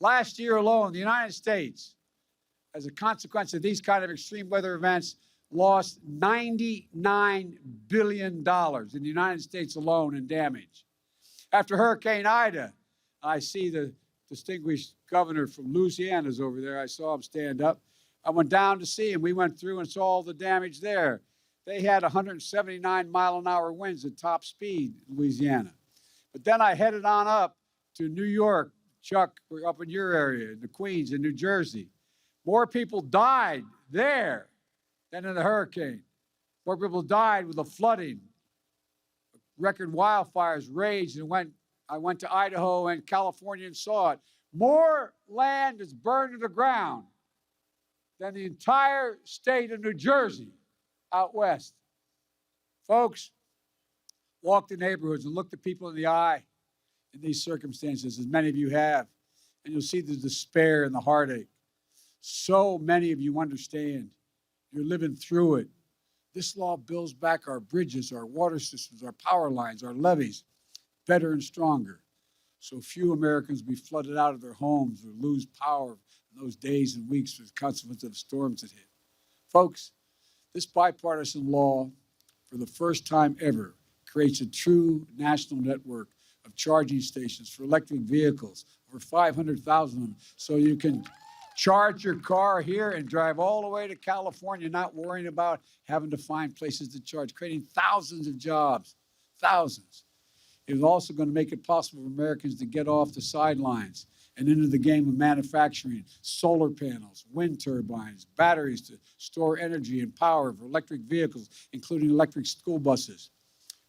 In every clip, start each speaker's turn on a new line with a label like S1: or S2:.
S1: Last year alone, the United States, as a consequence of these kind of extreme weather events, lost $99 billion in the United States alone in damage. After Hurricane Ida, I see the distinguished governor from Louisiana is over there. I saw him stand up. I went down to see him. We went through and saw all the damage there. They had 179-mile-an-hour winds at top speed in Louisiana. But then I headed on up to New York. Chuck, we're up in your area, in the Queens, in New Jersey. More people died there than in the hurricane. More people died with the flooding. Record wildfires raged, and I went to Idaho and California and saw it. More land is burned to the ground than the entire state of New Jersey out west. Folks, walk the neighborhoods and look the people in the eye in these circumstances, as many of you have, and you'll see the despair and the heartache. So many of you understand. You're living through it. This law builds back our bridges, our water systems, our power lines, our levees, better and stronger, so few Americans be flooded out of their homes or lose power in those days and weeks as a consequence of the storms that hit. Folks, this bipartisan law, for the first time ever, creates a true national network of charging stations for electric vehicles, over 500,000 of them, so you can charge your car here and drive all the way to California, not worrying about having to find places to charge, creating thousands of jobs, thousands. It is also going to make it possible for Americans to get off the sidelines and into the game of manufacturing solar panels, wind turbines, batteries to store energy and power for electric vehicles, including electric school buses,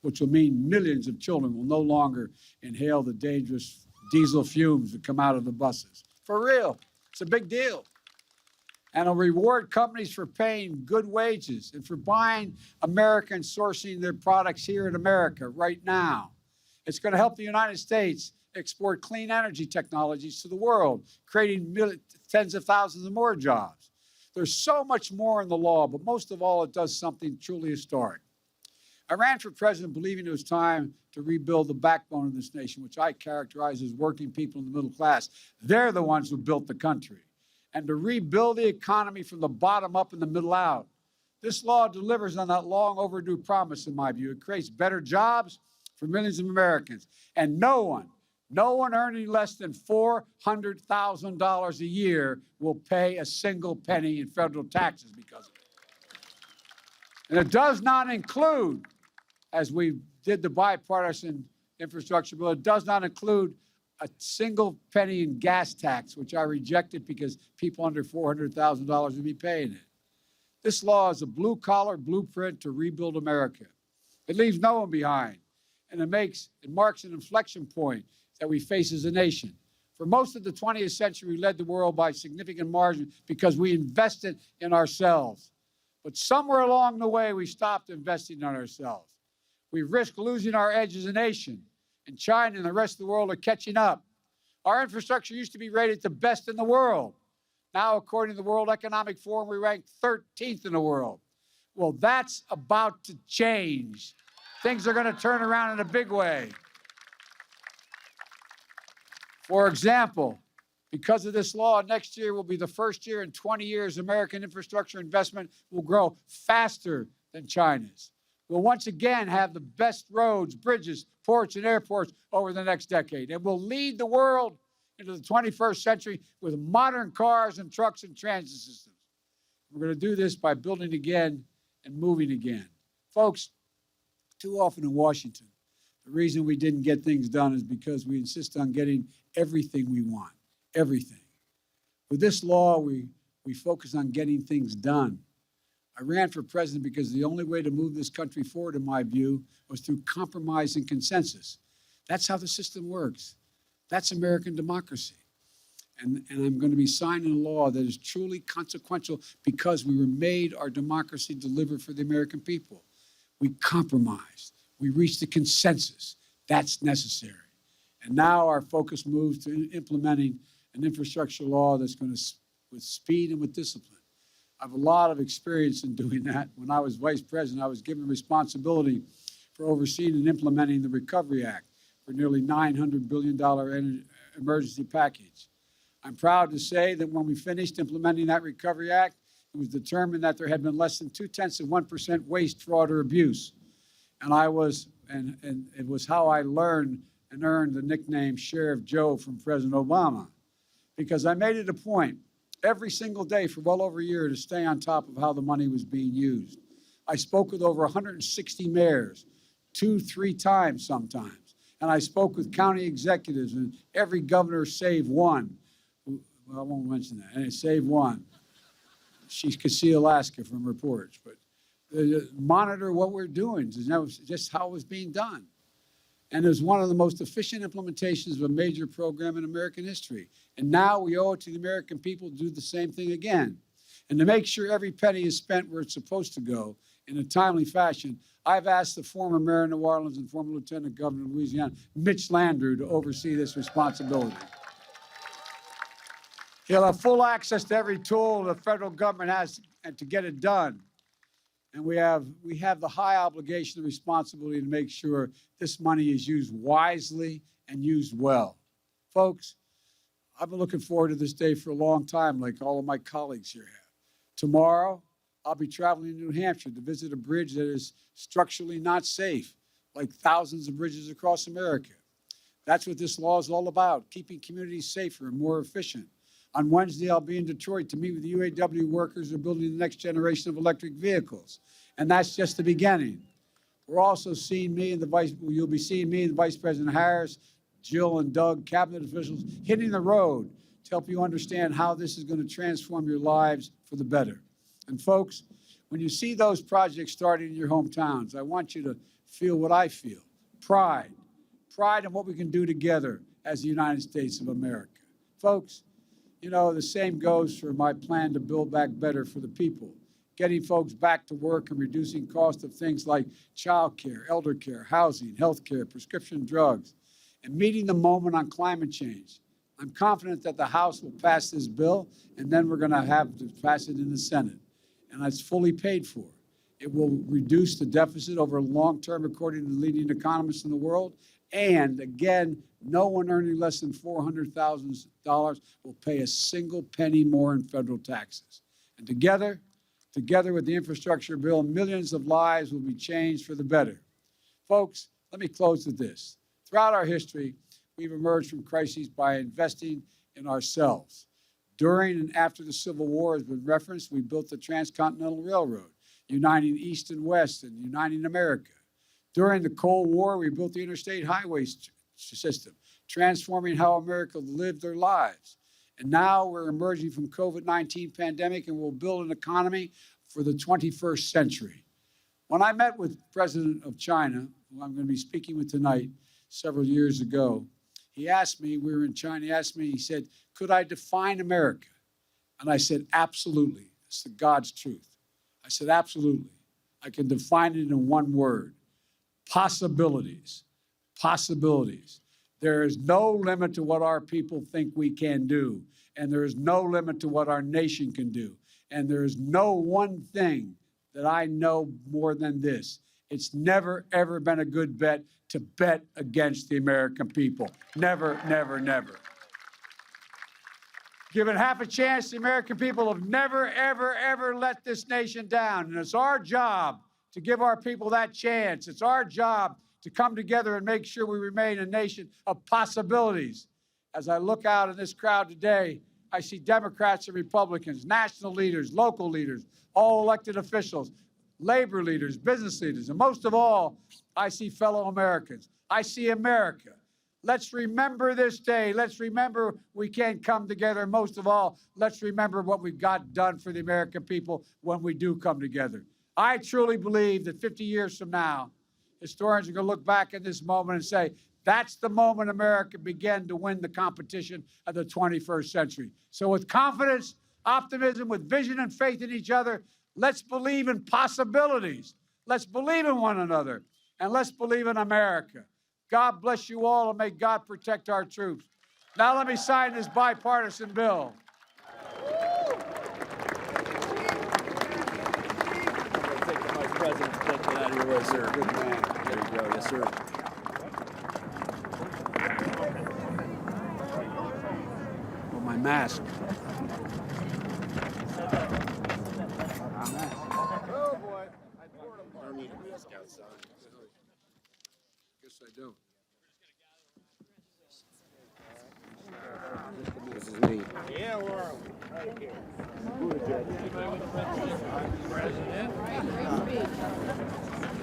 S1: which will mean millions of children will no longer inhale the dangerous diesel fumes that come out of the buses. For real, it's a big deal. And it'll reward companies for paying good wages and for buying American, sourcing their products here in America right now. It's going to help the United States export clean energy technologies to the world, creating tens of thousands of more jobs. There's so much more in the law, but most of all, it does something truly historic. I ran for president believing it was time to rebuild the backbone of this nation, which I characterize as working people in the middle class. They're the ones who built the country. And to rebuild the economy from the bottom up and the middle out. This law delivers on that long overdue promise, in my view. It creates better jobs for millions of Americans. And no one earning less than $400,000 a year will pay a single penny in federal taxes because of it. And it does not include, as we did the bipartisan infrastructure bill, it does not include a single penny in gas tax, which I rejected because people under $400,000 would be paying it. This law is a blue-collar blueprint to rebuild America. It leaves no one behind, and it marks an inflection point that we face as a nation. For most of the 20th century, we led the world by significant margin because we invested in ourselves. But somewhere along the way, we stopped investing in ourselves. We risked losing our edge as a nation, and China and the rest of the world are catching up. Our infrastructure used to be rated the best in the world. Now, according to the World Economic Forum, we rank 13th in the world. Well, that's about to change. Things are going to turn around in a big way. For example, because of this law, next year will be the first year in 20 years American infrastructure investment will grow faster than China's. We'll once again have the best roads, bridges, ports, and airports over the next decade. And we'll lead the world into the 21st century with modern cars and trucks and transit systems. We're going to do this by building again and moving again. Folks, too often in Washington, the reason we didn't get things done is because we insist on getting everything we want, everything. With this law, we focus on getting things done. I ran for president because the only way to move this country forward, in my view, was through compromise and consensus. That's how the system works. That's American democracy. And I'm going to be signing a law that is truly consequential because we made our democracy deliver for the American people. We compromised. We reached a consensus. That's necessary. And now our focus moves to implementing an infrastructure law that's going to, with speed and with discipline. I have a lot of experience in doing that. When I was vice president, I was given responsibility for overseeing and implementing the Recovery Act for nearly $900 billion emergency package. I'm proud to say that when we finished implementing that Recovery Act, it was determined that there had been less than 0.2% waste, fraud, or abuse. And it was how I learned and earned the nickname Sheriff Joe from President Obama, because I made it a point every single day for well over a year to stay on top of how the money was being used. I spoke with over 160 mayors, 2-3 times sometimes. And I spoke with county executives, and every governor save one. Well, I won't mention that. And save one. She could see Alaska from reports. But monitor what we're doing. That was just how it was being done. And it was one of the most efficient implementations of a major program in American history. And now we owe it to the American people to do the same thing again. And to make sure every penny is spent where it's supposed to go in a timely fashion, I've asked the former mayor of New Orleans and former lieutenant governor of Louisiana, Mitch Landrieu, to oversee this responsibility. He'll have full access to every tool the federal government has and to get it done. And we have the high obligation and responsibility to make sure this money is used wisely and used well. Folks, I've been looking forward to this day for a long time, like all of my colleagues here have. Tomorrow, I'll be traveling to New Hampshire to visit a bridge that is structurally not safe, like thousands of bridges across America. That's what this law is all about, keeping communities safer and more efficient. On Wednesday, I'll be in Detroit to meet with the UAW workers who are building the next generation of electric vehicles. And that's just the beginning. We're also seeing you'll be seeing me and Vice President Harris, Jill and Doug, cabinet officials, hitting the road to help you understand how this is going to transform your lives for the better. And folks, when you see those projects starting in your hometowns, I want you to feel what I feel, pride in what we can do together as the United States of America. Folks, you know, the same goes for my plan to build back better for the people, getting folks back to work and reducing costs of things like child care, elder care, housing, health care, prescription drugs, and meeting the moment on climate change. I'm confident that the House will pass this bill, and then we're going to have to pass it in the Senate. And it's fully paid for. It will reduce the deficit over long term, according to the leading economists in the world. And again, no one earning less than $400,000 will pay a single penny more in federal taxes. And together with the infrastructure bill, millions of lives will be changed for the better. Folks, let me close with this. Throughout our history, we've emerged from crises by investing in ourselves. During and after the Civil War has been referenced, we built the Transcontinental Railroad, uniting East and West and uniting America. During the Cold War, we built the interstate highway system, transforming how America lived their lives. And now we're emerging from COVID-19 pandemic, and we'll build an economy for the 21st century. When I met with the president of China, who I'm going to be speaking with tonight, several years ago, he asked me, we were in China, he said, could I define America? And I said, absolutely. It's the God's truth. I said, absolutely. I can define it in one word. Possibilities. Possibilities. There is no limit to what our people think we can do. And there is no limit to what our nation can do. And there is no one thing that I know more than this. It's never, ever been a good bet to bet against the American people. Never, never, never. Given half a chance, the American people have never, ever, ever let this nation down. And it's our job to give our people that chance. It's our job to come together and make sure we remain a nation of possibilities. As I look out in this crowd today, I see Democrats and Republicans, national leaders, local leaders, all elected officials, labor leaders, business leaders, and most of all, I see fellow Americans. I see America. Let's remember this day. Let's remember we can come together. And most of all, let's remember what we've got done for the American people when we do come together. I truly believe that 50 years from now, historians are going to look back at this moment and say, that's the moment America began to win the competition of the 21st century. So with confidence, optimism, with vision and faith in each other, let's believe in possibilities. Let's believe in one another. And let's believe in America. God bless you all, and may God protect our troops. Now let me sign this bipartisan bill.
S2: Take the Vice President, take that out of your way, sir.
S1: Good man.
S2: There you go. Yes, sir.
S1: Well, my mask.
S3: Oh boy.
S4: I don't need a mask outside.
S1: Guess I don't.
S4: This is me.
S3: Yeah, we're right here.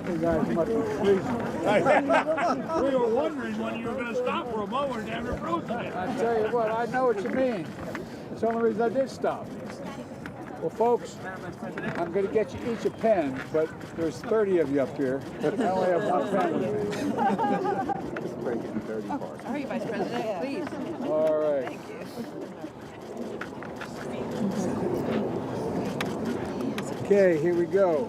S1: You guys must be freezing.
S5: We were wondering when you were going to stop for a moment after frozen it.
S1: I tell you what, I know what you mean. That's the only reason I did stop. Well, folks, I'm going to get you each a pen, but there's 30 of you up here. I only have one pen with me.
S6: Sorry, Vice President, please.
S1: All right.
S6: Thank you.
S1: Okay, here we go.